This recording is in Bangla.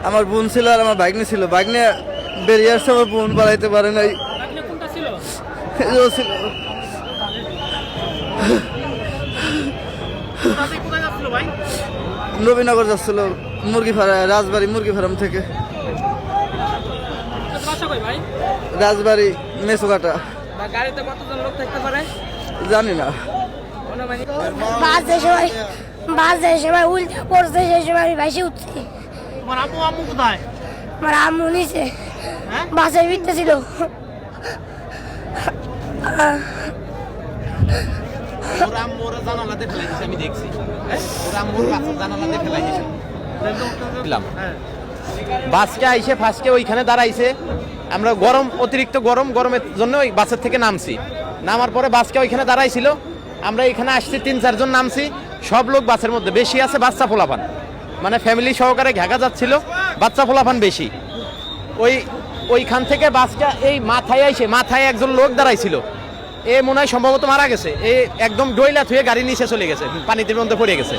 আমার বোন ছিল আর আমার ভাগ্নে ছিল। ভাগ্নে বেরিয়ে আসছে, আমার বোন পালাইতে পারে নাই। ছিল নবীনগর যাচ্ছিল মুরগি ফার্ম, রাজবাড়ি মুরগি ফার্ম থেকে। রাজবাড়ি মেসোকাটা। গাড়িতে কতজন লোক থাকতে পারে জানি না। বাসের সময় উল্টে পড়ছে, সেই সময় আমি ভাসে উঠছি। তোমার আম্মু কোথায়? আমার আম্মু নিচে বাসের ভিতরে ছিল। ওর আম্মু ওরা জানালাতে ফেলাই দিয়েছে, আমি দেখছি। ওর আম্মুর বাসের জানালাতে ফেলাই দিয়েছে। বাসকে আইসে ফাঁসকে ওইখানে দাঁড়াইছে। আমরা গরম, অতিরিক্ত গরমের জন্য ওই বাসের থেকে নামছি। নামার পরে বাসকে ওইখানে দাঁড়াইছিল। আমরা এখানে আসছি 3-4 জন নামছি। সব লোক বাসের মধ্যে, বেশি আছে বাচ্চা পোলাপান, মানে ফ্যামিলি সহকারে ঘাঘা যাচ্ছিল, বাচ্চা পোলাপান বেশি। ওইখান থেকে বাসটা এই মাথায় আইসে, মাথায় একজন লোক দাঁড়াইছিল। এ মনে হয় সম্ভবত মারা গেছে। এ একদম ডইলা থুয়ে গাড়ি নিচে চলে গেছে, পানিতে মধ্যে পড়ে গেছে।